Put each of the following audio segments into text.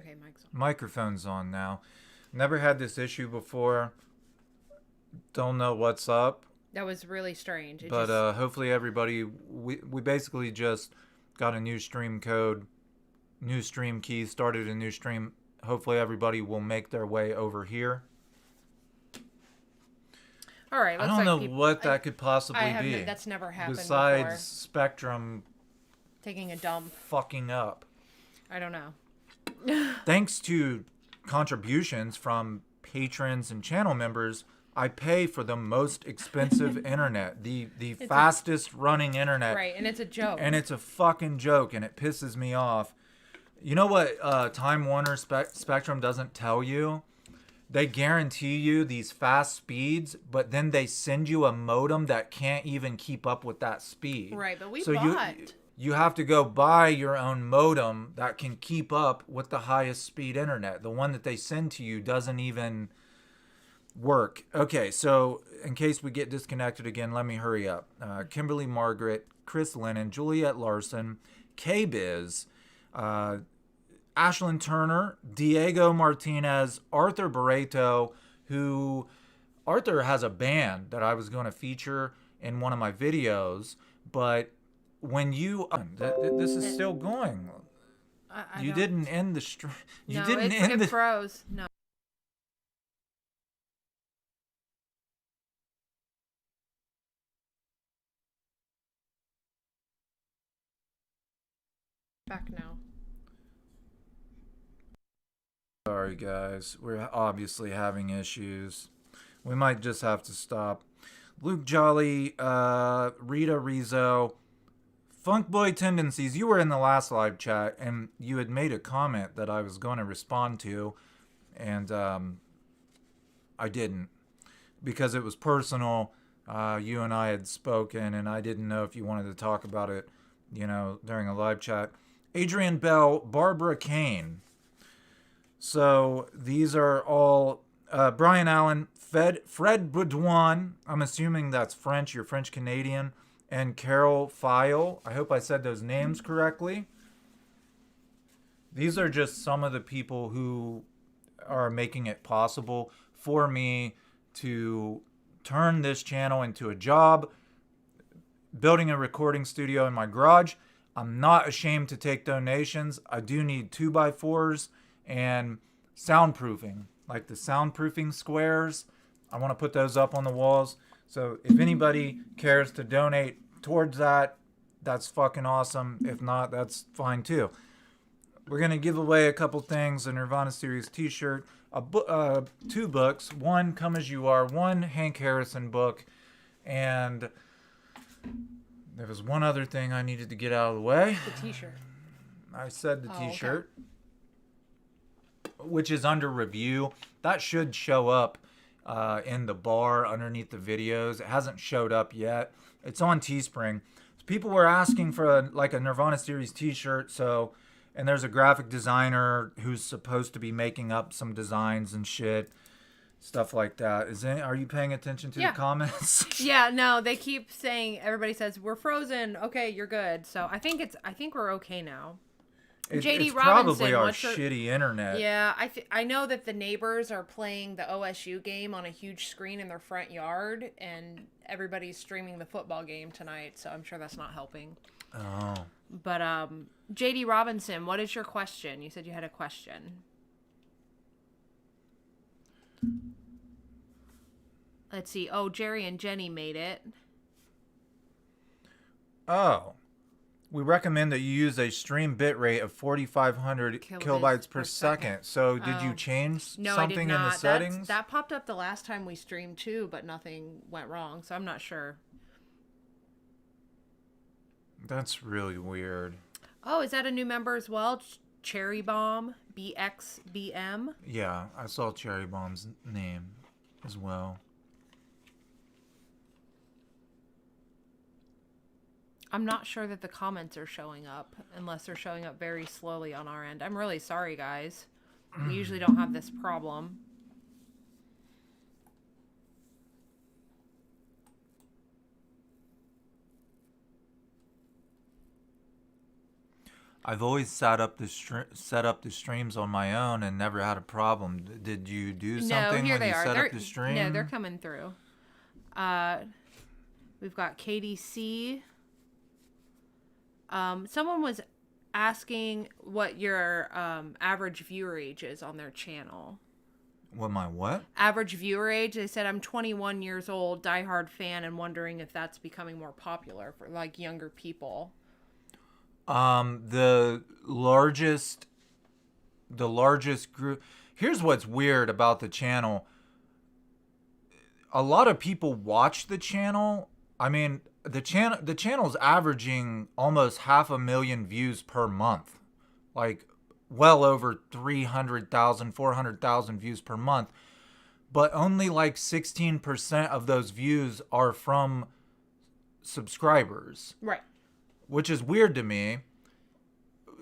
Okay, mic's on. Microphone's on now. Never had this issue before. Don't know what's up. That was really strange. But hopefully everybody, we basically just got a new stream code, new stream key, started a new stream. Hopefully everybody will make their way over here. All right. I don't know what that could possibly be. That's never happened besides before. Spectrum taking a dump. Fucking up. I don't know. Thanks to contributions from patrons and channel members, I pay for the most expensive internet, the fastest running internet. Right, and it's a joke. And it's a fucking joke, and it pisses me off. You know what Time Warner Spectrum doesn't tell you? They guarantee you these fast speeds, but then they send you a modem that can't even keep up with that speed. Right, but we so bought. You have to go buy your own modem that can keep up with the highest speed internet. The one that they send to you doesn't even work. Okay, so in case we get disconnected again, let me hurry up. Kimberly Margaret, Chris Lennon, Juliet Larson, K-Biz, Ashlyn Turner, Diego Martinez, Arthur Barreto, who Arthur has a band that I was going to feature in one of my videos, but when you this is still going. You didn't end the stream. You didn't end the. It froze. No. Back now. Sorry guys, we're obviously having issues. We might just have to stop. Luke Jolly, Rita Rizzo, Funk Boy Tendencies, you were in the last live chat and you had made a comment that I was going to respond to, and I didn't because it was personal. You and I had spoken and I didn't know if you wanted to talk about it, during a live chat. Adrian Bell, Barbara Kane. So these are all Brian Allen, Fred Baudouin. I'm assuming that's French. You're French Canadian. And Carol File. I hope I said those names correctly. These are just some of the people who are making it possible for me to turn this channel into a job, building a recording studio in my garage. I'm not ashamed to take donations. I do need 2x4s and soundproofing, like the soundproofing squares. I want to put those up on the walls. So if anybody cares to donate towards that, that's fucking awesome. If not, that's fine too. We're going to give away a couple things, a Nirvana Series t-shirt, two books, one Come As You Are, one Hank Harrison book, and there was one other thing I needed to get out of the way. The t-shirt. I said the t-shirt, which is under review. That should show up in the bar underneath the videos. It hasn't showed up yet. It's on Teespring. People were asking for a Nirvana Series t-shirt, and there's a graphic designer who's supposed to be making up some designs and shit, stuff like that. Are you paying attention to the comments? Yeah, no, they keep saying, everybody says we're frozen. Okay, you're good. So I think we're okay now. JD it's Robinson, probably our shitty internet. Yeah, I know that the neighbors are playing the OSU game on a huge screen in their front yard, and everybody's streaming the football game tonight, so I'm sure that's not helping. Oh. But JD Robinson, what is your question? You said you had a question. Let's see. Oh, Jerry and Jenny made it. Oh. We recommend that you use a stream bitrate of 4,500 kilobytes per second. So did you change something in the settings? That popped up the last time we streamed too, but nothing went wrong, so I'm not sure. That's really weird. Oh, is that a new member as well? Cherry Bomb, BXBM? Yeah, I saw Cherry Bomb's name as well. I'm not sure that the comments are showing up unless they're showing up very slowly on our end. I'm really sorry, guys. We usually don't have this problem. I've always set up the streams on my own and never had a problem. Did you do No, something here when they you are. set up the stream? No, they're coming through. We've got KDC. Someone was asking what your average viewer age is on their channel. What, my what? Average viewer age. They said I'm 21 years old, diehard fan, and wondering if that's becoming more popular for like younger people. The largest group. Here's what's weird about the channel. A lot of people watch the channel. I mean, the channel's averaging almost 500,000 views per month. Like well over 300,000, 400,000 views per month. But only like 16% of those views are from subscribers. Right. Which is weird to me.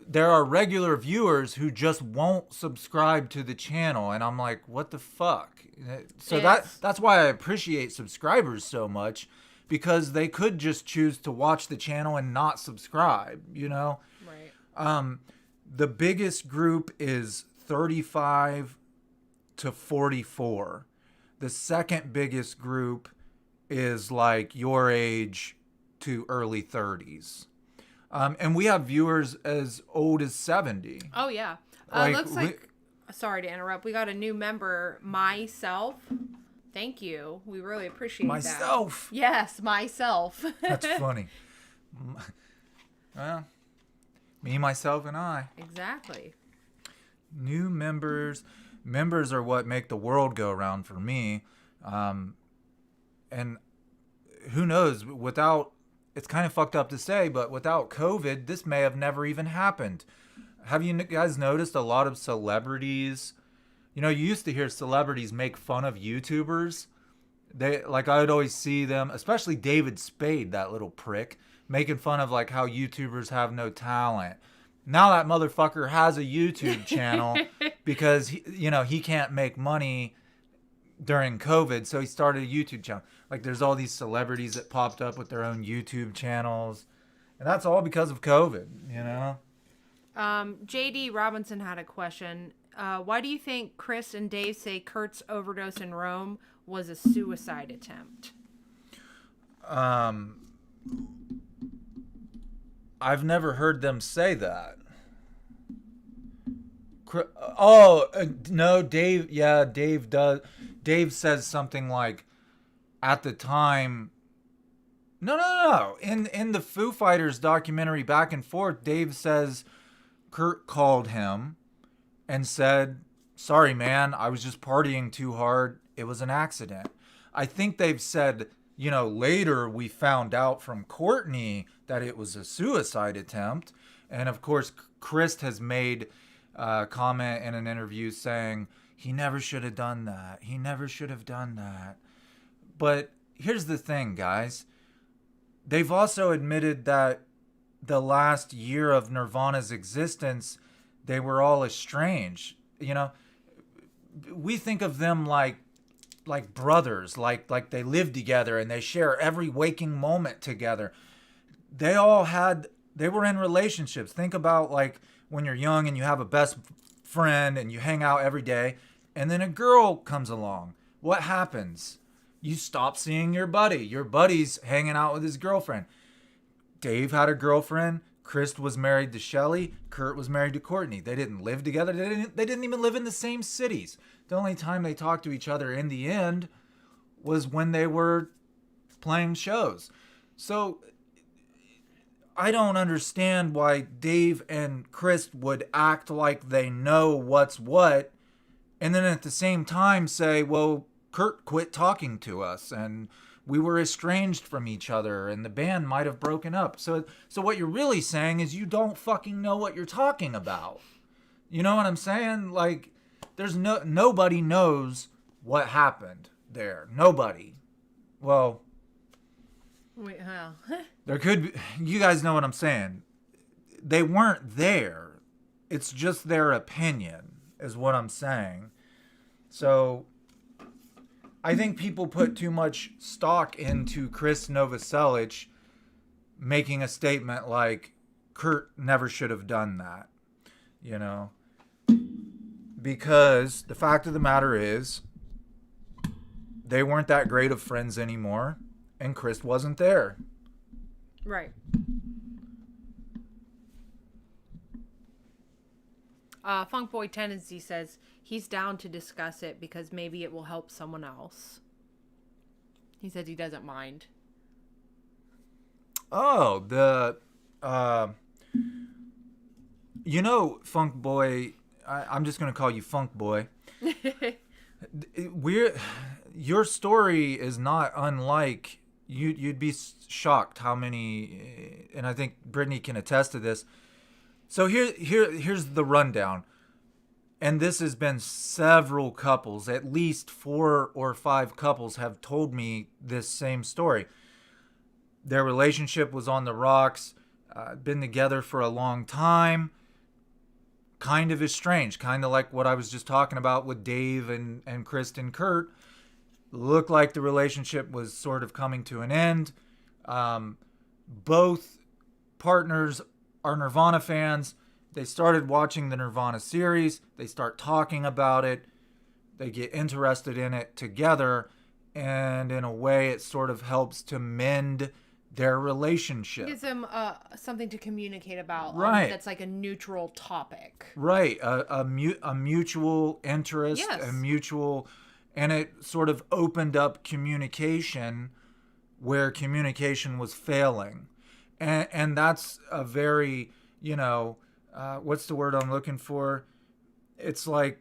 There are regular viewers who just won't subscribe to the channel, and I'm like, what the fuck? So that's why I appreciate subscribers so much, because they could just choose to watch the channel and not subscribe, you know? Right. The biggest group is 35 to 44. The second biggest group is like your age to early 30s. And we have viewers as old as 70. Oh, yeah. Looks like, sorry to interrupt, we got a new member, Myself. Thank you. We really appreciate Myself. that. Yes, Myself. That's funny. Well, me, myself, and I. Exactly. New members. Members are what make the world go round for me. And who knows, without... It's kind of fucked up to say, but without COVID, this may have never even happened. Have you guys noticed a lot of celebrities? You know, you used to hear celebrities make fun of YouTubers. I would always see them, especially David Spade, that little prick, making fun of like how YouTubers have no talent. Now that motherfucker has a YouTube channel because he can't make money during COVID, so he started a YouTube channel. Like, there's all these celebrities that popped up with their own YouTube channels, and that's all because of COVID, you know? JD Robinson had a question. Why do you think Chris and Dave say Kurt's overdose in Rome was a suicide attempt? I've never heard them say that. No, Dave. Yeah, Dave does. Dave says something like, at the time. No. In the Foo Fighters documentary Back and Forth, Dave says Kurt called him and said, "Sorry, man, I was just partying too hard. It was an accident." I think they've said, later we found out from Courtney that it was a suicide attempt. And of course, Chris has made a comment in an interview saying he never should have done that. He never should have done that. But here's the thing, guys. They've also admitted that the last year of Nirvana's existence, they were all estranged. We think of them like brothers, like they live together and they share every waking moment together. They were in relationships. Think about like when you're young and you have a best friend and you hang out every day, and then a girl comes along. What happens? You stop seeing your buddy. Your buddy's hanging out with his girlfriend. Dave had a girlfriend. Chris was married to Shelly. Kurt was married to Courtney. They didn't live together. They didn't even live in the same cities. The only time they talked to each other in the end was when they were playing shows. So I don't understand why Dave and Chris would act like they know what's what, and then at the same time say, well, Kurt quit talking to us and we were estranged from each other and the band might have broken up. So what you're really saying is you don't fucking know what you're talking about. You know what I'm saying? Like, there's nobody knows what happened there. Nobody. Well, wait, how? There could be, you guys know what I'm saying. They weren't there. It's just their opinion is what I'm saying. So I think people put too much stock into Chris Novoselic making a statement like Kurt never should have done that, you know, because the fact of the matter is they weren't that great of friends anymore, and Chris wasn't there. Right. Funk Boy Tendency says he's down to discuss it because maybe it will help someone else. He says he doesn't mind. Oh, Funk Boy, I'm just going to call you Funk Boy. Your story is not unlike, you'd be shocked how many, and I think Brittany can attest to this. So here's the rundown. And this has been several couples, at least 4 or 5 couples have told me this same story. Their relationship was on the rocks, been together for a long time, kind of estranged, kind of like what I was just talking about with Dave and Kristen Kurt. Looked like the relationship was sort of coming to an end. Both partners are Nirvana fans. They started watching the Nirvana series. They start talking about it. They get interested in it together. And in a way, it sort of helps to mend their relationship. Gives them something to communicate about. Right. That's like a neutral topic. Right. A mutual interest. Yes. A mutual... And it sort of opened up communication where communication was failing. And that's a very, what's the word I'm looking for? It's like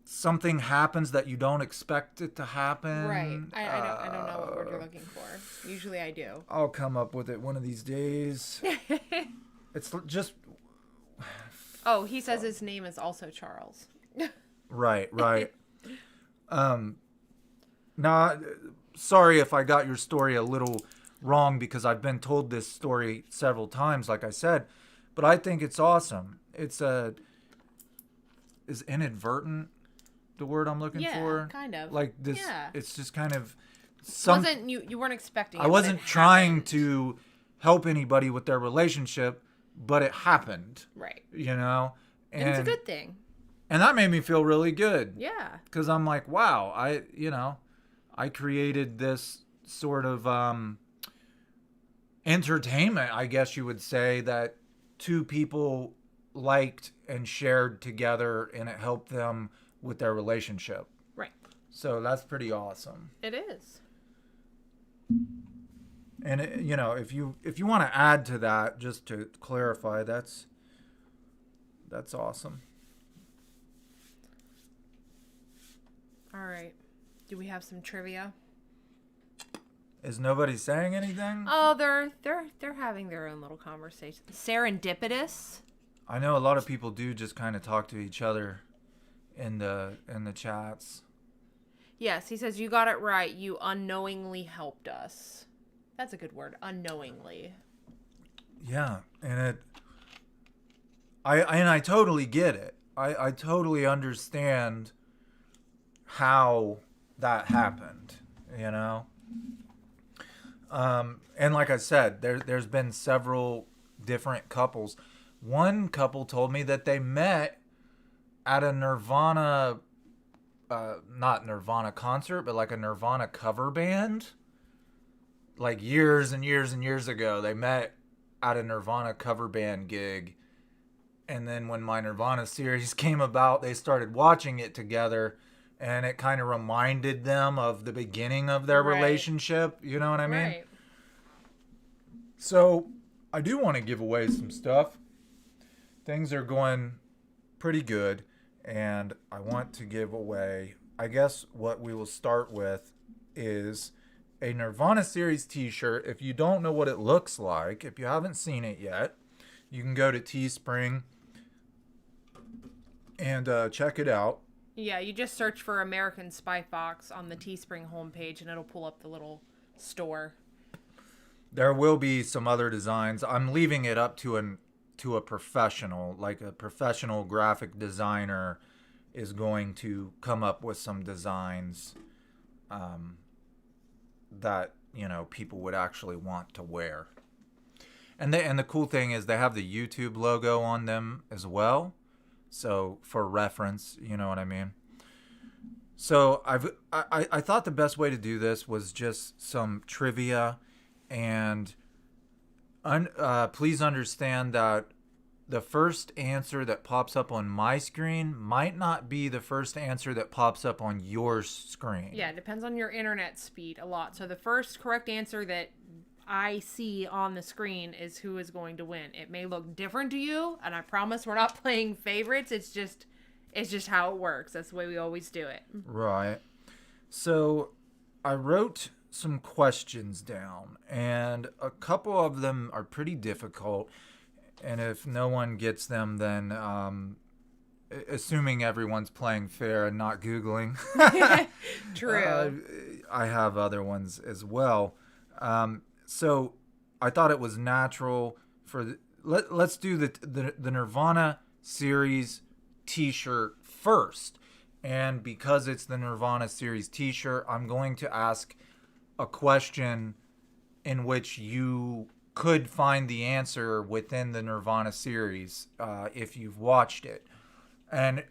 something happens that you don't expect it to happen. Right. I don't know what word you're looking for. Usually I do. I'll come up with it one of these days. It's just... Oh, he says his name is also Charles. Right. Sorry if I got your story a little wrong, because I've been told this story several times, like I said, but I think it's awesome. Is inadvertent the word I'm looking for? Yeah, kind of. Like this, yeah. It's just kind of You weren't expecting it. I wasn't trying to help anybody with their relationship, but it happened. Right. And it's a good thing. And that made me feel really good. Yeah. Because I'm like, wow, I created this sort of entertainment, I guess you would say, that 2 people liked and shared together, and it helped them with their relationship. Right. So that's pretty awesome. It is. And if you want to add to that, just to clarify, that's awesome. All right. Do we have some trivia? Is nobody saying anything? Oh, they're having their own little conversation. Serendipitous. I know a lot of people do just kind of talk to each other in the chats. Yes, he says you got it right. You unknowingly helped us. That's a good word, unknowingly. Yeah, and I totally get it. I totally understand how that happened, and like I said, there's been several different couples. One couple told me that they met at a Nirvana, not Nirvana concert, but like a Nirvana cover band, like years and years and years ago. They met at a Nirvana cover band gig, and then when my Nirvana series came about, they started watching it together. And it kind of reminded them of the beginning of their relationship. You know what I mean? Right. So, I do want to give away some stuff. Things are going pretty good. And I want to give away, I guess what we will start with is a Nirvana Series t-shirt. If you don't know what it looks like, if you haven't seen it yet, you can go to Teespring and check it out. Yeah, you just search for AmericanSpyFox on the Teespring homepage, and it'll pull up the little store. There will be some other designs. I'm leaving it up to a professional, like a professional graphic designer is going to come up with some designs that, people would actually want to wear. And the cool thing is they have the YouTube logo on them as well. So for reference, you know what I mean? So I thought the best way to do this was just some trivia, and please understand that the first answer that pops up on my screen might not be the first answer that pops up on your screen. Yeah, it depends on your internet speed a lot. So the first correct answer that I see on the screen is who is going to win. It may look different to you, and I promise we're not playing favorites. It's just how it works. That's the way we always do it. Right. So I wrote some questions down, and a couple of them are pretty difficult. And if no one gets them, then assuming everyone's playing fair and not Googling, True. I have other ones as well. So I thought it was natural for let's do the Nirvana series T-shirt first. And because it's the Nirvana series T-shirt, I'm going to ask a question in which you could find the answer within the Nirvana series if you've watched it. And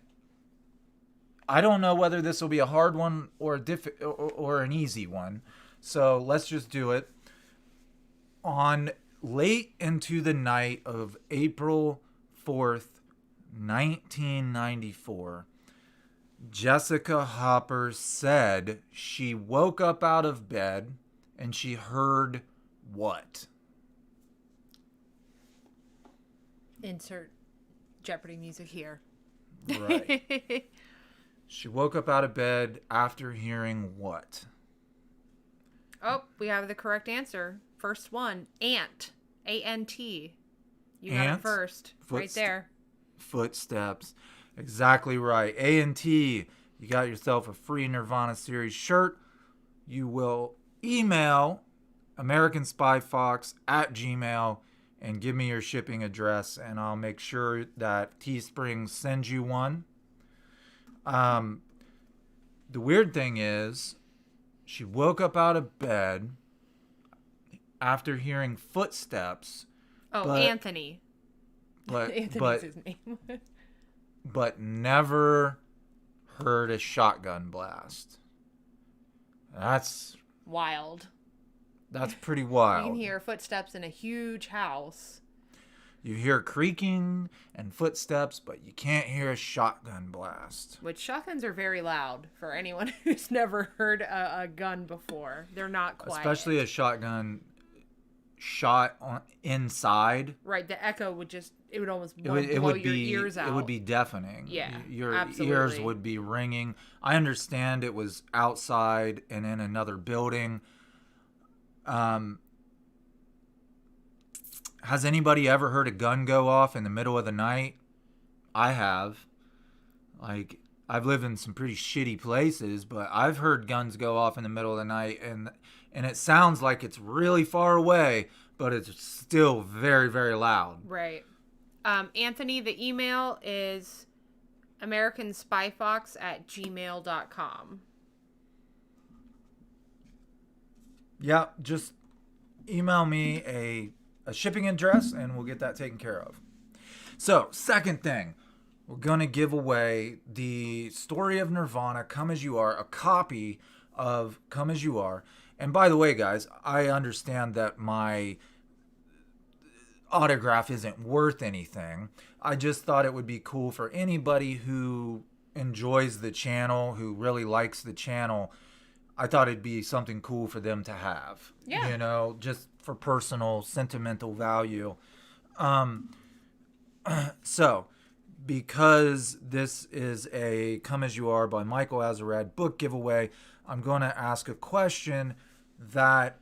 I don't know whether this will be a hard one or or an easy one. So let's just do it. On late into the night of April 4th, 1994, Jessica Hopper said she woke up out of bed and she heard what? Insert Jeopardy music here. Right. She woke up out of bed after hearing what? Oh, we have the correct answer. First one, ant. A-N-T. You got it first. Right there. Footsteps. Exactly right. A&T. You got yourself a free Nirvana series shirt. You will email AmericanSpyFox at Gmail and give me your shipping address, and I'll make sure that Teespring sends you one. The weird thing is, she woke up out of bed after hearing footsteps. Oh, Anthony. Anthony's his name. But never heard a shotgun blast. That's wild. That's pretty wild. You can hear footsteps in a huge house. You hear creaking and footsteps, but you can't hear a shotgun blast. Which shotguns are very loud for anyone who's never heard a gun before. They're not quiet. Especially a shotgun shot on inside. Right, the echo would almost blow your ears out. It would be deafening. Yeah, your absolutely. ears would be ringing. I understand it was outside and in another building. Has anybody ever heard a gun go off in the middle of the night? I have. Like, I've lived in some pretty shitty places, but I've heard guns go off in the middle of the night, and it sounds like it's really far away, but it's still very, very loud. Right. Anthony, the email is AmericanSpyFox@gmail.com. Yeah, just email me a shipping address and we'll get that taken care of. So, second thing, we're going to give away the Story of Nirvana, Come As You Are, a copy of Come As You Are. And by the way, guys, I understand that my autograph isn't worth anything. I just thought it would be cool for anybody who enjoys the channel, who really likes the channel. I thought it'd be something cool for them to have. Yeah. You know, just for personal, sentimental value. So, because this is a Come As You Are by Michael Azarad book giveaway, I'm going to ask a question that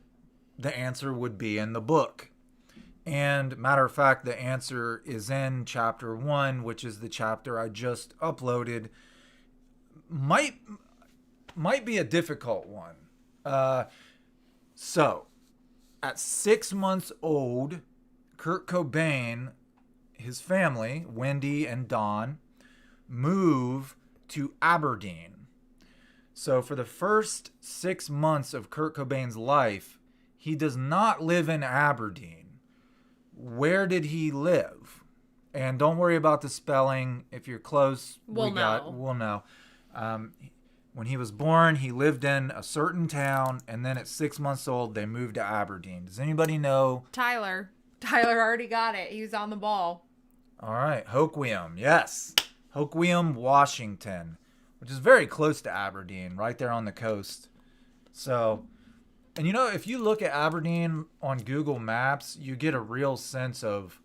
the answer would be in the book. And matter of fact, the answer is in chapter 1, which is the chapter I just uploaded. Might be a difficult one. So, at 6 months old, Kurt Cobain, his family, Wendy and Don, move to Aberdeen. So for the first 6 months of Kurt Cobain's life, he does not live in Aberdeen. where did he live? And don't worry about the spelling. If you're close, we'll know. When he was born, he lived in a certain town, and then at 6 months old, they moved to Aberdeen. Does anybody know? Tyler already got it. He was on the ball. All right. Hoquiam. Yes. Hoquiam, Washington, which is very close to Aberdeen, right there on the coast. So, and you know, if you look at Aberdeen on Google Maps, you get a real sense of,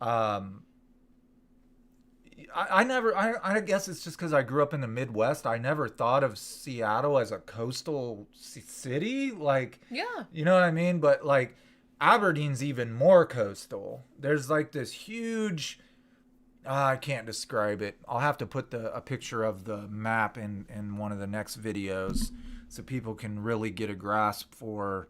I guess it's just because I grew up in the Midwest. I never thought of Seattle as a coastal city. Like, yeah, you know what I mean? But like, Aberdeen's even more coastal. There's like this huge, I can't describe it. I'll have to put a picture of the map in one of the next videos so people can really get a grasp for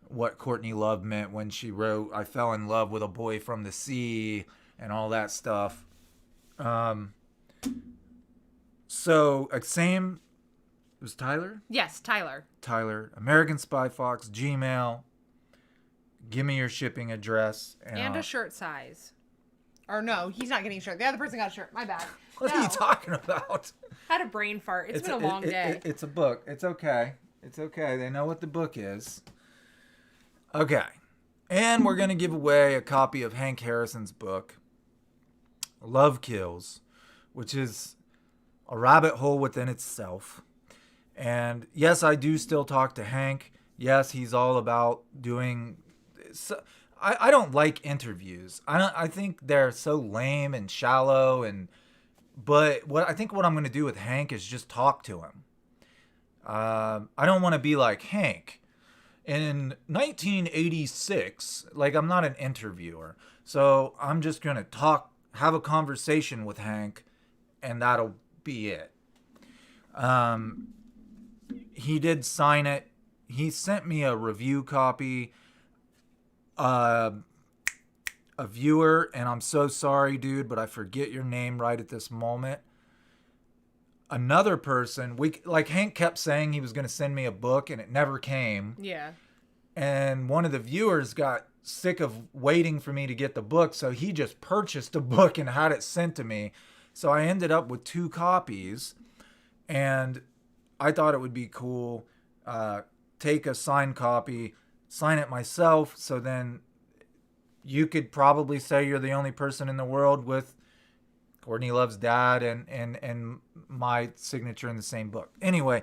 what Courtney Love meant when she wrote, I fell in love with a boy from the sea and all that stuff. So same, it was Tyler? Yes, Tyler. American Spy Fox, Gmail. Give me your shipping address. And a shirt size. Or no, he's not getting a shirt. The other person got a shirt. My bad. What are you talking about? I had a brain fart. It's been a long day. It's a book. It's okay. It's okay. They know what the book is. Okay. And we're going to give away a copy of Hank Harrison's book, Love Kills, which is a rabbit hole within itself. And yes, I do still talk to Hank. Yes, he's all about doing... I don't like interviews. I think they're so lame and shallow. But what I'm going to do with Hank is just talk to him. I don't want to be like, Hank, in 1986, like, I'm not an interviewer. So I'm just going to have a conversation with Hank, and that'll be it. He did sign it. He sent me a review copy. A viewer, and I'm so sorry, dude, but I forget your name right at this moment. Another person, Hank kept saying he was going to send me a book, and it never came. Yeah. And one of the viewers got sick of waiting for me to get the book, so he just purchased a book and had it sent to me. So I ended up with 2 copies, and I thought it would be cool. Take a signed copy, sign it myself, so then you could probably say you're the only person in the world with Courtney Love's dad and my signature in the same book. Anyway,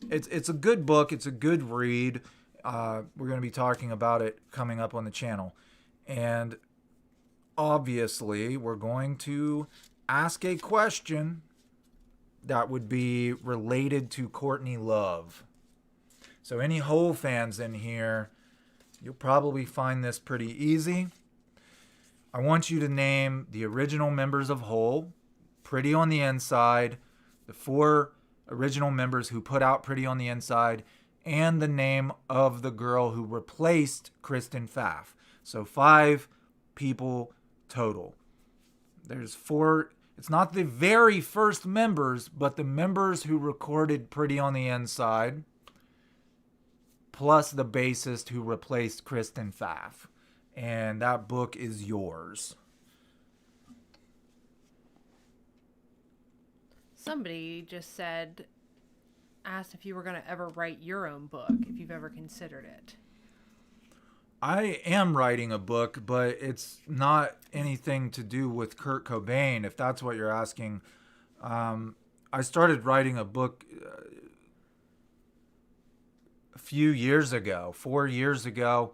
it's a good book. It's a good read. We're going to be talking about it coming up on the channel. And obviously, we're going to ask a question that would be related to Courtney Love. So any Hole fans in here, you'll probably find this pretty easy. I want you to name the original members of Hole, Pretty on the Inside, the 4 original members who put out Pretty on the Inside, and the name of the girl who replaced Kristen Pfaff. So 5 people total. There's 4. It's not the very first members, but the members who recorded Pretty on the Inside, plus the bassist who replaced Kristen Pfaff. And that book is yours. Somebody just asked if you were going to ever write your own book, if you've ever considered it. I am writing a book, but it's not anything to do with Kurt Cobain, if that's what you're asking. I started writing a book a few years ago, 4 years ago.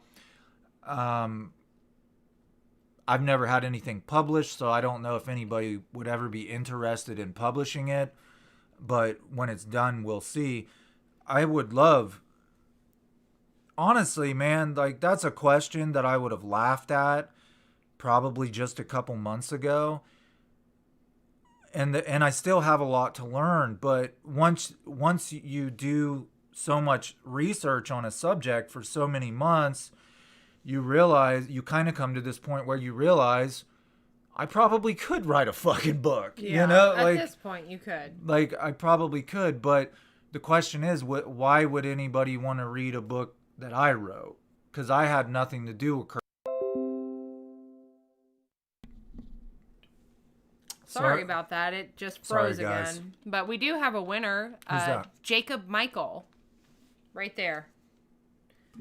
I've never had anything published, so I don't know if anybody would ever be interested in publishing it. But when it's done, we'll see. I would love, honestly, man, like, that's a question that I would have laughed at probably just a couple months ago. And I still have a lot to learn. But once you do so much research on a subject for so many months, you realize, you kind of come to this point where you realize, I probably could write a fucking book. Yeah, you know, at this point you could. Like, I probably could, but the question is, why would anybody want to read a book that I wrote? Because I had nothing to do with Sorry about that. It just froze Sorry, guys. again. But we do have a winner. Who's that? Jacob Michael. Right there.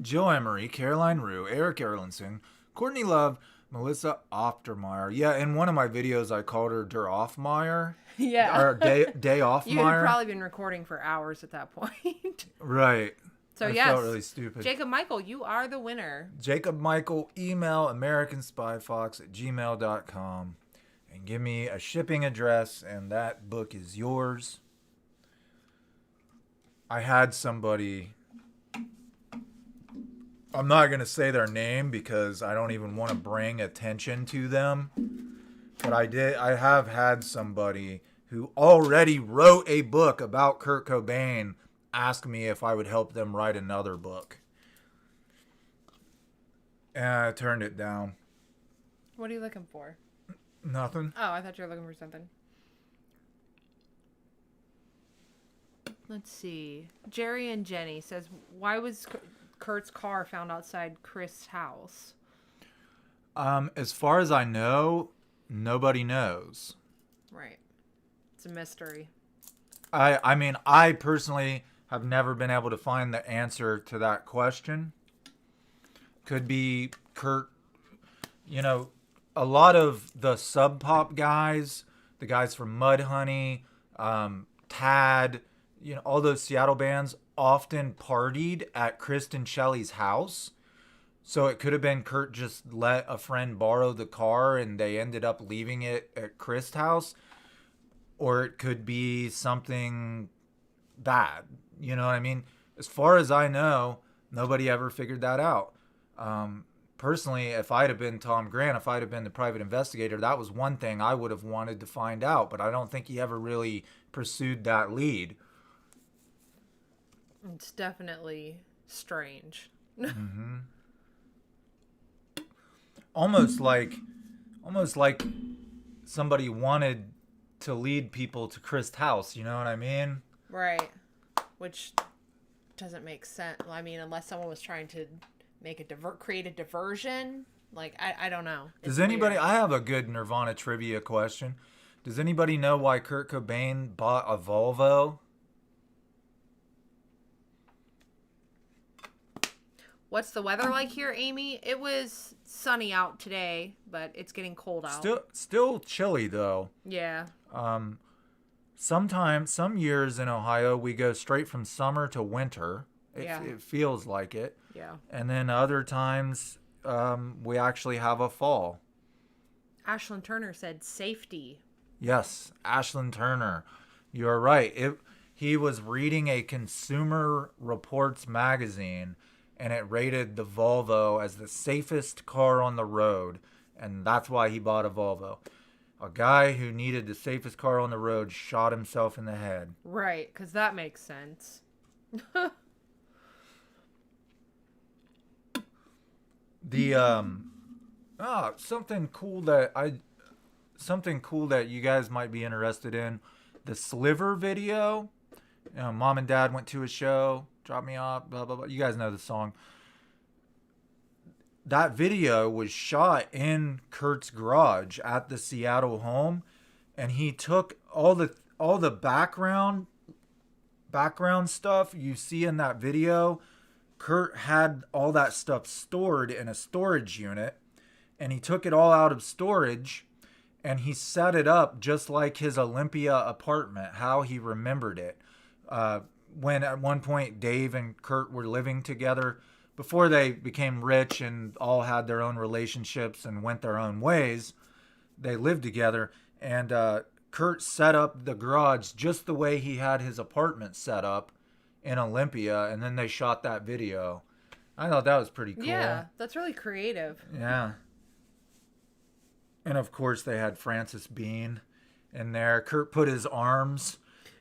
Jill Emery, Caroline Rue, Eric Erlinson, Courtney Love, Melissa Oftermeyer. Yeah, in one of my videos, I called her Der Offmeyer. Yeah. Or Day Offmeyer. You had probably been recording for hours at that point. Right. So, I yes. felt really stupid. Jacob Michael, you are the winner. Jacob Michael, email AmericanSpyFox@gmail.com and give me a shipping address, and that book is yours. I had somebody... I'm not going to say their name because I don't even want to bring attention to them. But I have had somebody who already wrote a book about Kurt Cobain ask me if I would help them write another book. And I turned it down. What are you looking for? Nothing. Oh, I thought you were looking for something. Let's see. Jerry and Jenny says, why was Kurt's car found outside Chris' house? As far as I know, nobody knows. Right. It's a mystery. I mean, I personally have never been able to find the answer to that question. Could be Kurt, you know, a lot of the Sub Pop guys, the guys from Mudhoney, Tad, you know, all those Seattle bands often partied at Kristen Shelley's house. So it could have been Kurt just let a friend borrow the car and they ended up leaving it at Chris' house. Or it could be something bad. You know what I mean? As far as I know, nobody ever figured that out. Personally, if I'd have been Tom Grant, if I'd have been the private investigator, that was one thing I would have wanted to find out. But I don't think he ever really pursued that lead. It's definitely strange. Mm-hmm. Almost like somebody wanted to lead people to Chris' house, you know what I mean? Right. Which doesn't make sense. I mean, unless someone was trying to make create a diversion. Like, I don't know. Does anybody, I have a good Nirvana trivia question. Does anybody know why Kurt Cobain bought a Volvo? What's the weather like here, Amy? It was sunny out today, but it's getting cold out. Still chilly though. Yeah. Some years in Ohio, we go straight from summer to winter. It feels like it. Yeah. And then other times, we actually have a fall. Ashlyn Turner said safety. Yes, Ashlyn Turner. You're right. He was reading a Consumer Reports magazine, and it rated the Volvo as the safest car on the road, and that's why he bought a Volvo. A guy who needed the safest car on the road shot himself in the head. Right, because that makes sense. Something cool that you guys might be interested in. The Sliver video. You know, Mom and Dad went to a show, dropped me off, blah, blah, blah. You guys know the song. That video was shot in Kurt's garage at the Seattle home, and he took all the background stuff you see in that video. Kurt had all that stuff stored in a storage unit, and he took it all out of storage, and he set it up just like his Olympia apartment, how he remembered it. When at one point Dave and Kurt were living together, before they became rich and all had their own relationships and went their own ways, they lived together, and Kurt set up the garage just the way he had his apartment set up in Olympia, and then they shot that video. I thought that was pretty cool. Yeah, that's really creative. Yeah. And of course they had Francis Bean in there. Kurt put his arms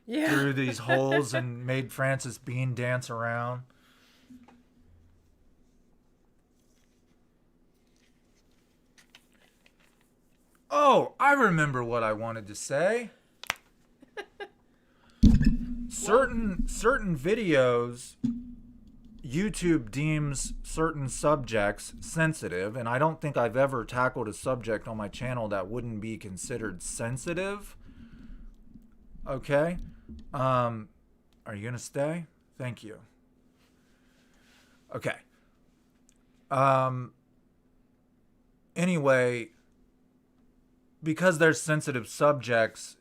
through these holes and made Francis Bean dance around. Oh, I remember what I wanted to say. Certain videos YouTube deems certain subjects sensitive, and I don't think I've ever tackled a subject on my channel that wouldn't be considered sensitive. Okay? Are you going to stay? Thank you. Okay. Anyway, because they're sensitive subjects,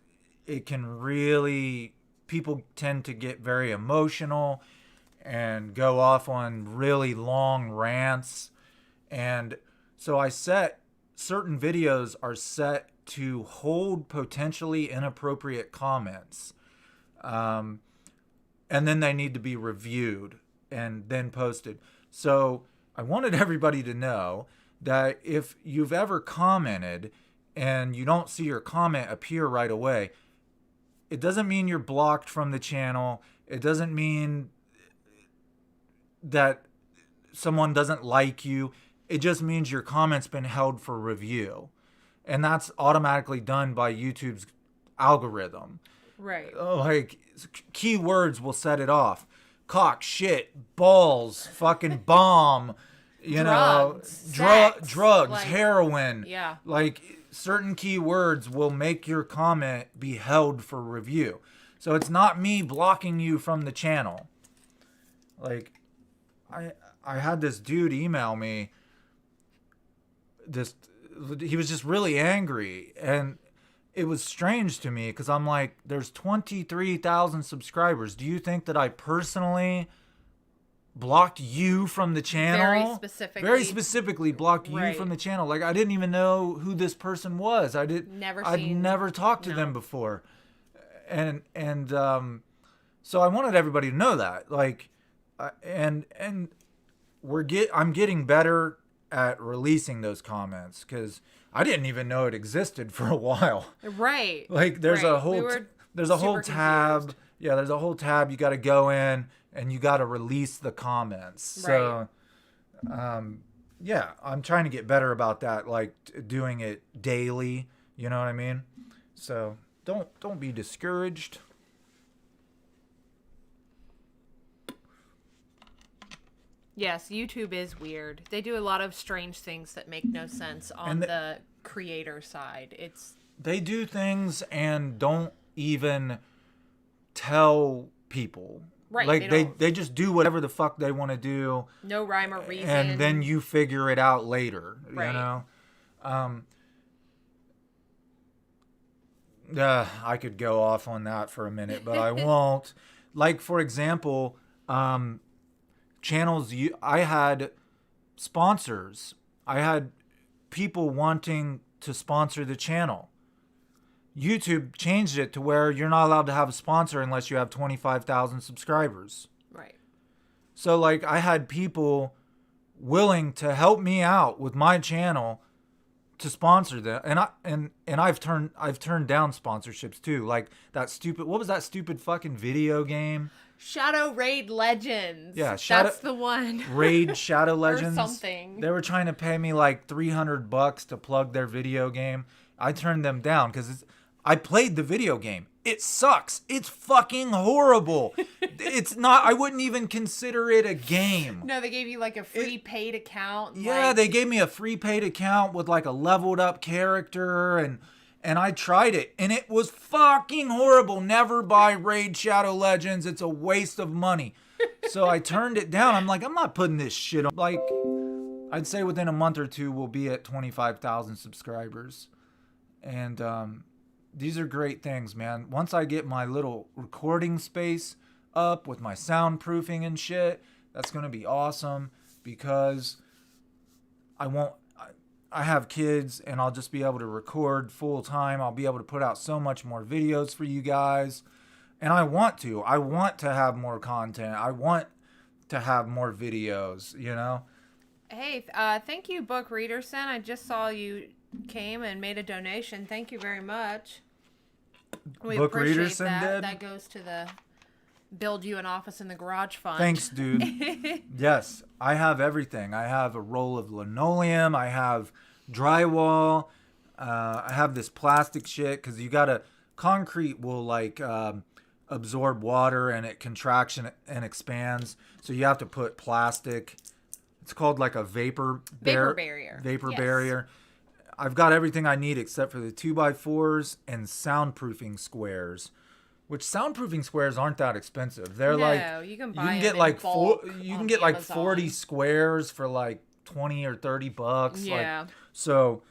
it can really, people tend to get very emotional and go off on really long rants. And so I set, certain videos are set to hold potentially inappropriate comments. And then they need to be reviewed and then posted. So I wanted everybody to know that if you've ever commented and you don't see your comment appear right away, it doesn't mean you're blocked from the channel. It doesn't mean that someone doesn't like you. It just means your comment's been held for review. And that's automatically done by YouTube's algorithm. Right. Like, keywords will set it off. Cock, shit, balls, fucking bomb, drugs, like, heroin. Yeah. Like, certain keywords will make your comment be held for review. So it's not me blocking you from the channel. Like, I had this dude email me. He was just really angry, and it was strange to me because I'm like, there's 23,000 subscribers. Do you think that I personally blocked you from the channel? Very specifically blocked you from the channel. Like, I didn't even know who this person was. I'd never talked to them before. And so I wanted everybody to know that. Like, and I'm getting better at releasing those comments because I didn't even know it existed for a while. Right. Like, there's a whole tab. Confused. Yeah, there's a whole tab you got to go in and you got to release the comments. Right. So, yeah, I'm trying to get better about that, like doing it daily. You know what I mean? So don't be discouraged. Yes, YouTube is weird. They do a lot of strange things that make no sense on the creator side. They do things and don't even tell people. Right. Like, they just do whatever the fuck they want to do. No rhyme or reason. And then you figure it out later, right. You know? I could go off on that for a minute, but I won't. Like, for example, channels, I had sponsors. I had people wanting to sponsor the channel. YouTube changed it to where you're not allowed to have a sponsor unless you have 25,000 subscribers. Right. So, like, I had people willing to help me out with my channel to sponsor them, and I've turned down sponsorships too. Like what was that stupid fucking video game? Shadow Raid Legends. Yeah, that's the one. Raid Shadow Legends. Or something. They were trying to pay me like $300 to plug their video game. I turned them down because I played the video game. It sucks. It's fucking horrible. It's not. I wouldn't even consider it a game. No, they gave you like a free paid account. Yeah, they gave me a free paid account with like a leveled up character, and I tried it, and it was fucking horrible. Never buy Raid Shadow Legends. It's a waste of money. So I turned it down. I'm like, I'm not putting this shit on. Like, I'd say within a month or two, we'll be at 25,000 subscribers. And these are great things, man. Once I get my little recording space up with my soundproofing and shit, that's going to be awesome because I have kids and I'll just be able to record full time. I'll be able to put out so much more videos for you guys. And I want to have more content. I want to have more videos, you know? Hey, thank you, Book Readerson. I just saw you came and made a donation. Thank you very much. We Book appreciate Readerson that. did? That goes to the Build You an Office in the Garage Fund. Thanks, dude. Yes, I have everything. I have a roll of linoleum. I have drywall. I have this plastic shit because concrete will like absorb water and it contracts and expands. So you have to put plastic. It's called like a vapor barrier. Vapor Yes. barrier. I've got everything I need except for the 2x4s and soundproofing squares. Which soundproofing squares aren't that expensive. They're you can buy get them like in bulk you on can get like Amazon. 40 squares for like 20 or 30 bucks. Yeah. Like, so,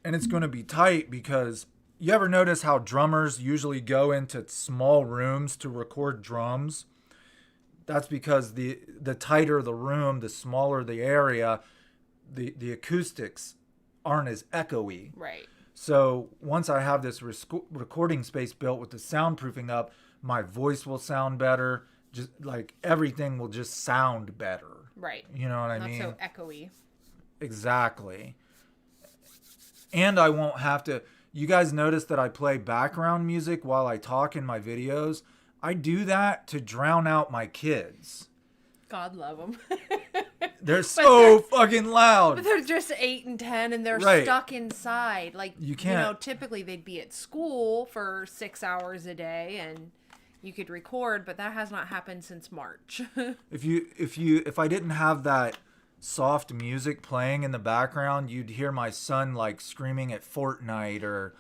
and it's going to be tight because you ever notice how drummers usually go into small rooms to record drums? That's because the tighter the room, the smaller the area, the acoustics aren't as echoey. Right. So once I have this recording space built with the soundproofing up, my voice will sound better. Just like everything will just sound better. Right. You know what I mean? Not so echoey. Exactly. And I won't have to. You guys notice that I play background music while I talk in my videos? I do that to drown out my kids. God love them. They're so fucking loud. But they're just 8 and 10 and they're Right. stuck inside. Like, You can't. typically they'd be at school for 6 hours a day and you could record, but that has not happened since March. If I didn't have that soft music playing in the background, you'd hear my son like screaming at Fortnite or,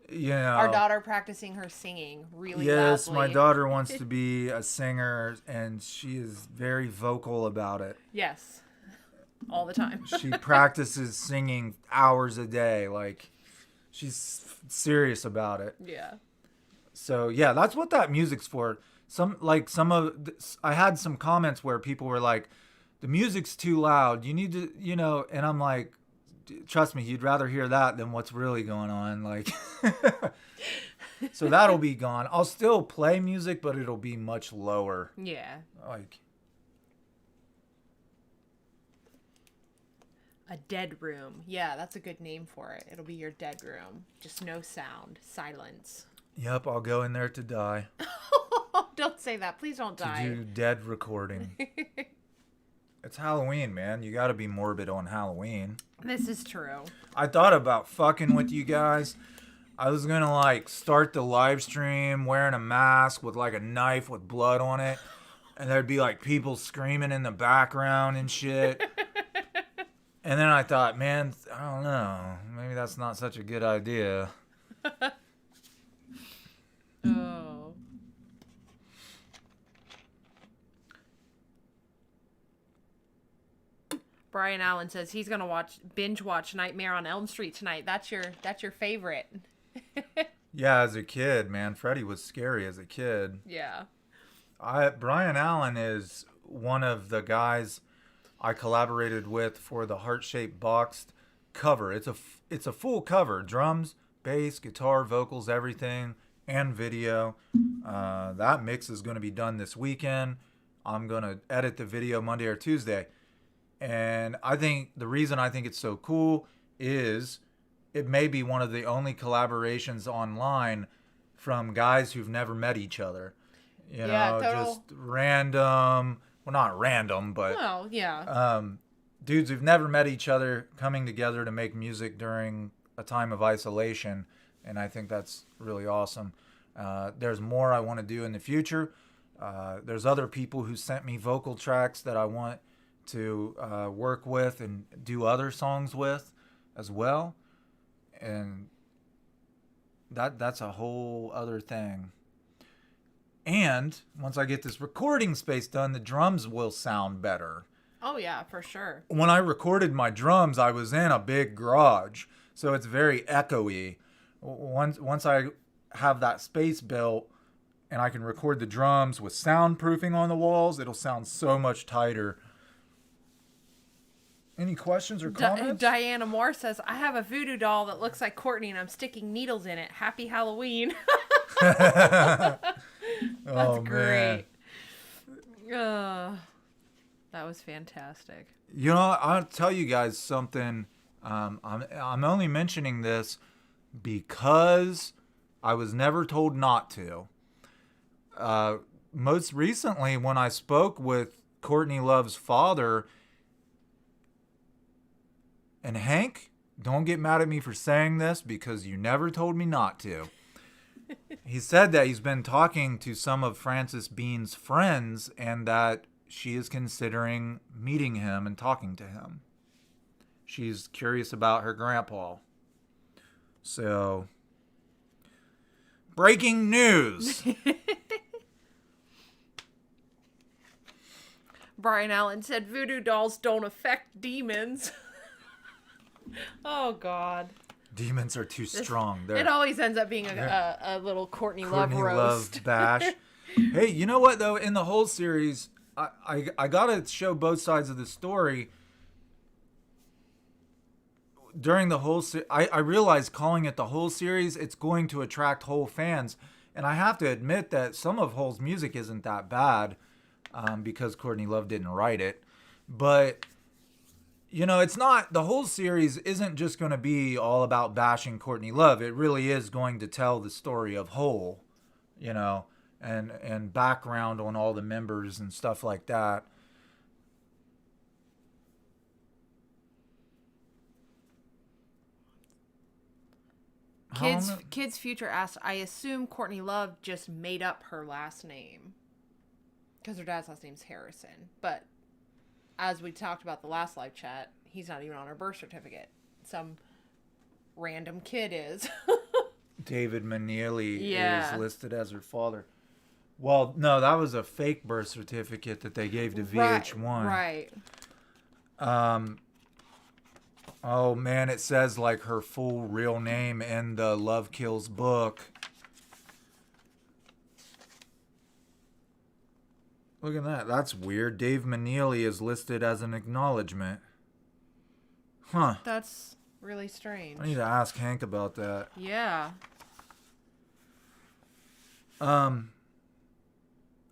you know. Our daughter practicing her singing really Yes, loudly. my daughter wants to be a singer and she is very vocal about it. Yes. All the time. She practices singing hours a day. Like, she's serious about it. Yeah. So yeah, that's what that music's for. I had some comments where people were like, the music's too loud. You need to, and I'm like, trust me, you'd rather hear that than what's really going on. Like, so that'll be gone. I'll still play music, but it'll be much lower. Yeah. Like, A dead room. Yeah, that's a good name for it. It'll be your dead room. Just no sound. Silence. yep, I'll go in there to die. Don't say that. Please don't To die. do dead recording. It's Halloween, man. You got to be morbid on Halloween. This is true. I thought about fucking with you guys. I was going to like start the live stream wearing a mask with like a knife with blood on it. And there'd be like people screaming in the background and shit. And then I thought, man, I don't know. Maybe that's not such a good idea. Oh. Brian Allen says he's gonna binge watch Nightmare on Elm Street tonight. That's your favorite. Yeah, as a kid, man, Freddy was scary as a kid. Yeah. Brian Allen is one of the guys I collaborated with for the heart-shaped boxed cover. It's a full cover: drums, bass, guitar, vocals, everything, and video. That mix is going to be done this weekend. I'm going to edit the video Monday or Tuesday. And I think the reason I think it's so cool is it may be one of the only collaborations online from guys who've never met each other. You know, just random. Well, not random, but well, yeah. Dudes who've never met each other coming together to make music during a time of isolation. And I think that's really awesome. There's more I want to do in the future. There's other people who sent me vocal tracks that I want to work with and do other songs with as well. And that's a whole other thing. And once I get this recording space done, the drums will sound better. Oh, yeah, for sure. When I recorded my drums, I was in a big garage, so it's very echoey. Once I have that space built and I can record the drums with soundproofing on the walls, it'll sound so much tighter. Any questions or comments? Diana Moore says, I have a voodoo doll that looks like Courtney and I'm sticking needles in it. Happy Halloween. That's great. That was fantastic. You know, I'll tell you guys something. I'm only mentioning this because I was never told not to. Most recently, when I spoke with Courtney Love's father, and Hank, don't get mad at me for saying this because you never told me not to. he said that he's been talking to some of Frances Bean's friends and that she is considering meeting him and talking to him. She's curious about her grandpa. So, breaking news. Brian Allen said voodoo dolls don't affect demons. Oh, God. Demons are too strong. It always ends up being a little Courtney Love roast. Love bash. Hey, you know what, though? In the whole series, I got to show both sides of the story. During the whole series, I realized calling it the whole series, it's going to attract whole fans. And I have to admit that some of Hull's music isn't that bad. Because Courtney Love didn't write it. But, you know, it's not, the whole series isn't just going to be all about bashing Courtney Love. It really is going to tell the story of Hull, you know, and background on all the members and stuff like that. Kids Future asked, I assume Courtney Love just made up her last name. Because her dad's last name's Harrison. But as we talked about the last live chat, he's not even on her birth certificate. Some random kid is. David Manili is listed as her father. Well, no, that was a fake birth certificate that they gave to VH1. Right. Oh, man, it says like her full real name in the Love Kills book. Look at that. That's weird. Dave Manili is listed as an acknowledgement. Huh. That's really strange. I need to ask Hank about that. Yeah. I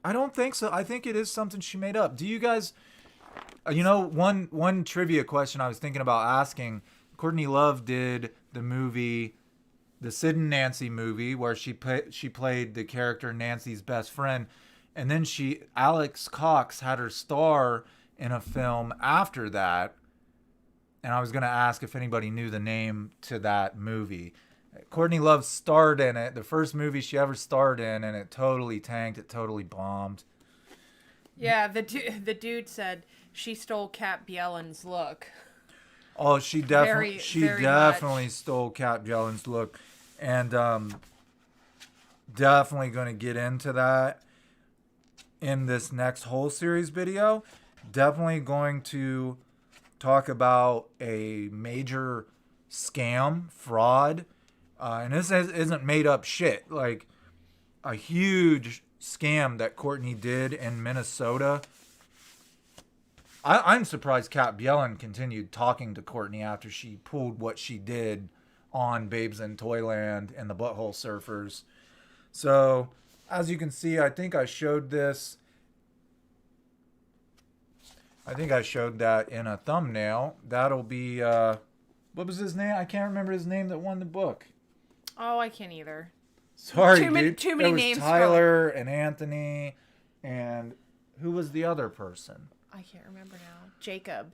don't think so. I think it is something she made up. Do you guys... You know, one trivia question I was thinking about asking. Courtney Love did the movie, the Sid and Nancy movie, where she played the character Nancy's best friend. And then Alex Cox had her star in a film after that. And I was going to ask if anybody knew the name to that movie. Courtney Love starred in it, the first movie she ever starred in, and it totally tanked. It totally bombed. Yeah, the dude said she stole Kat Bjelland's look. Oh, she definitely much. stole Kat Bjelland's look. And definitely going to get into that in this next whole series video. Definitely going to talk about a major scam, fraud. And this isn't made up shit. Like a huge scam that Courtney did in Minnesota. I'm surprised Kat Bjelland continued talking to Courtney after she pulled what she did on Babes in Toyland and the Butthole Surfers. So, as you can see, I think I showed this. I think I showed that in a thumbnail. That'll be, what was his name? I can't remember his name that won the book. Oh, I can't either. Sorry, dude. Too many there was names. Tyler and Anthony, and who was the other person? I can't remember now. Jacob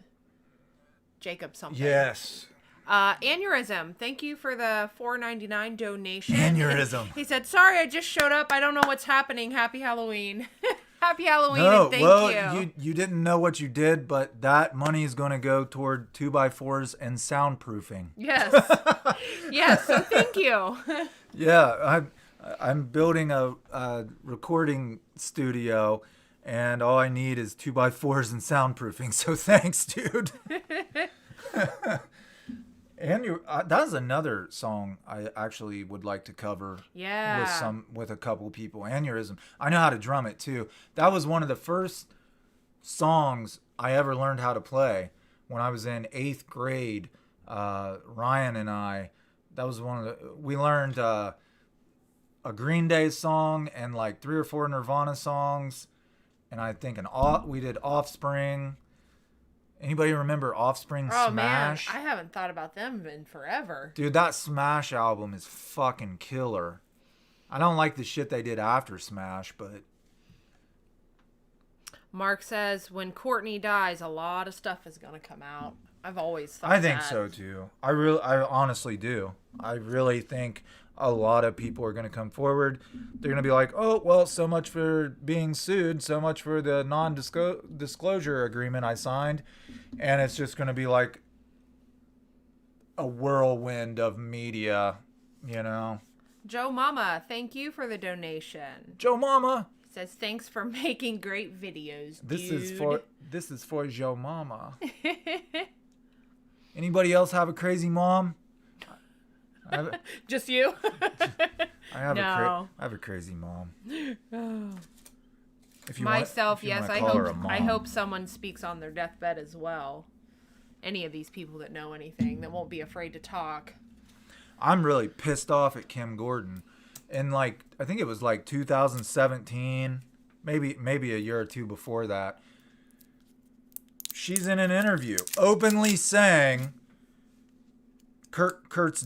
something. Yes. Aneurysm. Thank you for the $4.99 donation. Aneurysm. He said, "Sorry, I just showed up. I don't know what's happening. Happy Halloween." Happy Halloween, and thank you. You didn't know what you did, but that money is going to go toward 2x4s and soundproofing. Yes. Yes. So thank you. Yeah, I'm building a recording studio, and all I need is 2x4s and soundproofing. So thanks, dude. And that's another song I actually would like to cover. Yeah. With a couple people. Aneurysm. I know how to drum it too. That was one of the first songs I ever learned how to play when I was in 8th grade. Ryan and I. That was we learned a Green Day song and like 3 or 4 Nirvana songs, and I think we did Offspring. Anybody remember Offspring Smash? Man, I haven't thought about them in forever. Dude, that Smash album is fucking killer. I don't like the shit they did after Smash, but Mark says when Courtney dies, a lot of stuff is gonna come out. I've always thought I think so too. I honestly do. I really think a lot of people are going to come forward. They're going to be like, oh, well, so much for being sued, so much for the non-disclosure agreement I signed. And it's just going to be like a whirlwind of media, you know. Joe Mama, thank you for the donation. Joe Mama says thanks for making great videos, dude. This is for Joe Mama. Anybody else have a crazy mom? Just you? I have a crazy mom. If you Myself, want, yes. I hope someone speaks on their deathbed as well. Any of these people that know anything that won't be afraid to talk. I'm really pissed off at Kim Gordon. And I think it was 2017, maybe a year or two before that. She's in an interview openly saying Kurt's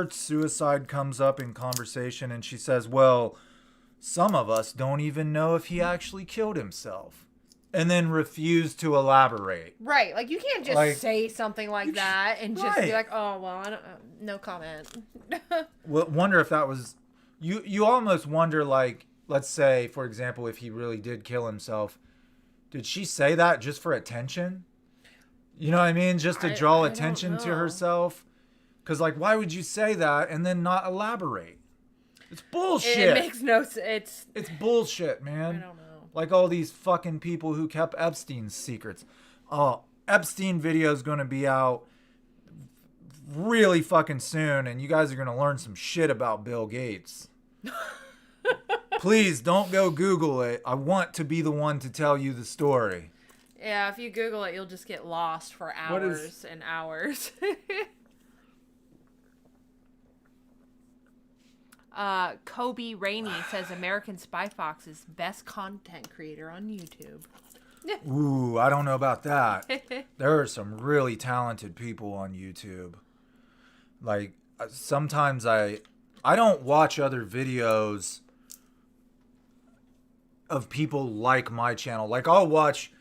suicide comes up in conversation, and she says, well, some of us don't even know if he actually killed himself. And then refuse to elaborate. Right. You can't just say something like that and just be like, oh, well, I don't, no comment. Well, wonder if that was... You almost wonder, let's say, for example, if he really did kill himself, did she say that just for attention? You know what I mean? Just to draw attention to herself? Because, why would you say that and then not elaborate? It's bullshit. It makes no sense. It's bullshit, man. I don't know. All these fucking people who kept Epstein's secrets. Oh, Epstein video is going to be out really fucking soon, and you guys are going to learn some shit about Bill Gates. Please don't go Google it. I want to be the one to tell you the story. Yeah, if you Google it, you'll just get lost for hours and hours. Kobe Rainey says AmericanSpyFox is best content creator on YouTube. Ooh, I don't know about that. There are some really talented people on YouTube. Sometimes I don't watch other videos of people like my channel. I'll watch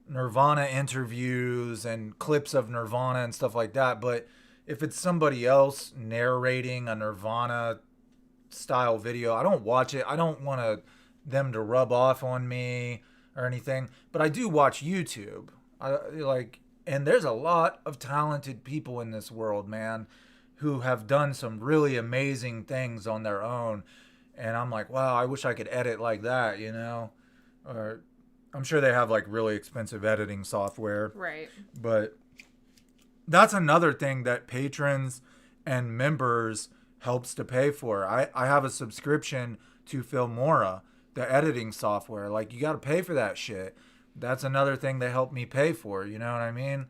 Nirvana interviews and clips of Nirvana and stuff like that. But if it's somebody else narrating a Nirvana style video, I don't watch it. I don't want them to rub off on me or anything. But I do watch YouTube. And there's a lot of talented people in this world, man, who have done some really amazing things on their own. And I'm like, wow, I wish I could edit like that, you know? Or I'm sure they have really expensive editing software. Right. But that's another thing that patrons and members helps to pay for. I have a subscription to Filmora, the editing software. You got to pay for that shit. That's another thing they help me pay for. You know what I mean?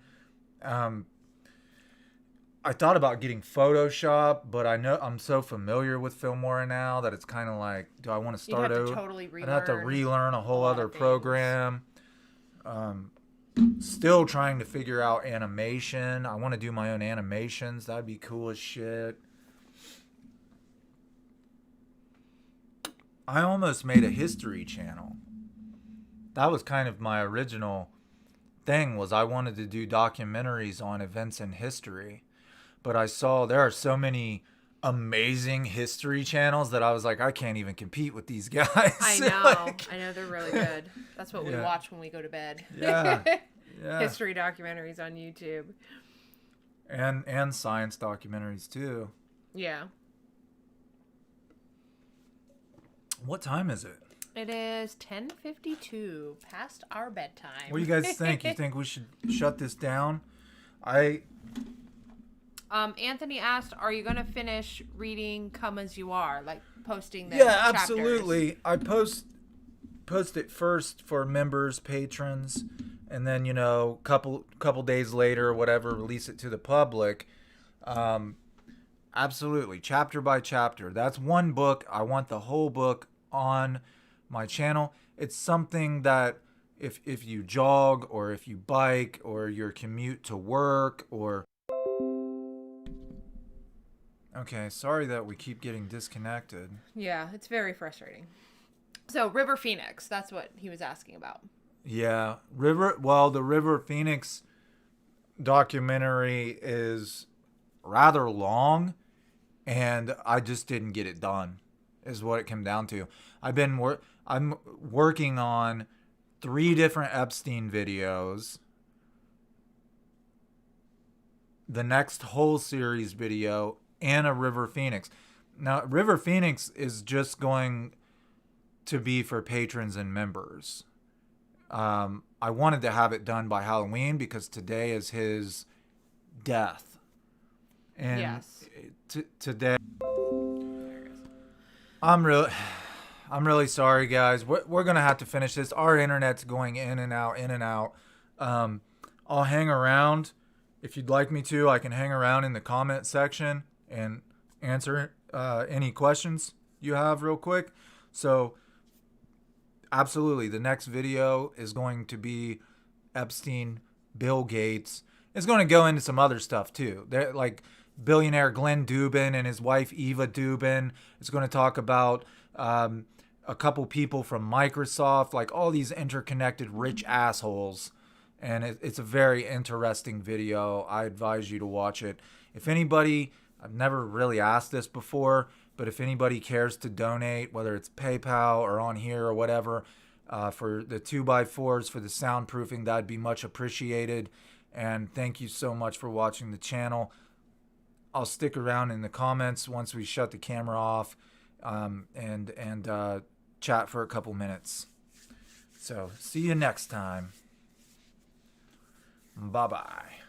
I thought about getting Photoshop, but I know I'm so familiar with Filmora now that it's kind of do I want to start over? Totally I'd have to relearn a whole other program. Still trying to figure out animation. I want to do my own animations. That'd be cool as shit. I almost made a history channel. That was kind of my original thing, was I wanted to do documentaries on events in history. But I saw there are so many amazing history channels that I was like, I can't even compete with these guys. I know. I know they're really good. That's what we watch when we go to bed. Yeah. History documentaries on YouTube. And science documentaries too. Yeah. What time is it? It is 10:52, past our bedtime. What do you guys think? You think we should shut this down? Anthony asked, are you going to finish reading Come As You Are? Posting the chapters? Absolutely. I post it first for members, patrons, and then, couple days later or whatever, release it to the public. Absolutely. Chapter by chapter. That's one book. I want the whole book on my channel. It's something that if you jog or if you bike or your commute to work or... Okay, sorry that we keep getting disconnected. Yeah, it's very frustrating. So, River Phoenix, that's what he was asking about. Yeah, the River Phoenix documentary is rather long, and I just didn't get it done, is what it came down to. I'm working on 3 different Epstein videos, the next whole series video, and a River Phoenix. Now, River Phoenix is just going to be for patrons and members. I wanted to have it done by Halloween because today is his death. And Yes. today, I'm really sorry, guys. We're gonna have to finish this. Our internet's going in and out, in and out. I'll hang around if you'd like me to. I can hang around in the comment section and answer any questions you have real quick. So, absolutely, the next video is going to be Epstein, Bill Gates. It's going to go into some other stuff too. They're like billionaire Glenn Dubin and his wife Eva Dubin. It's going to talk about a couple people from Microsoft, like all these interconnected rich assholes. And it's a very interesting video. I advise you to watch it. If anybody, I've never really asked this before, but if anybody cares to donate, whether it's PayPal or on here or whatever, for the 2x4s for the soundproofing, that'd be much appreciated. And thank you so much for watching the channel. I'll stick around in the comments once we shut the camera off, and chat for a couple minutes. So see you next time. Bye-bye.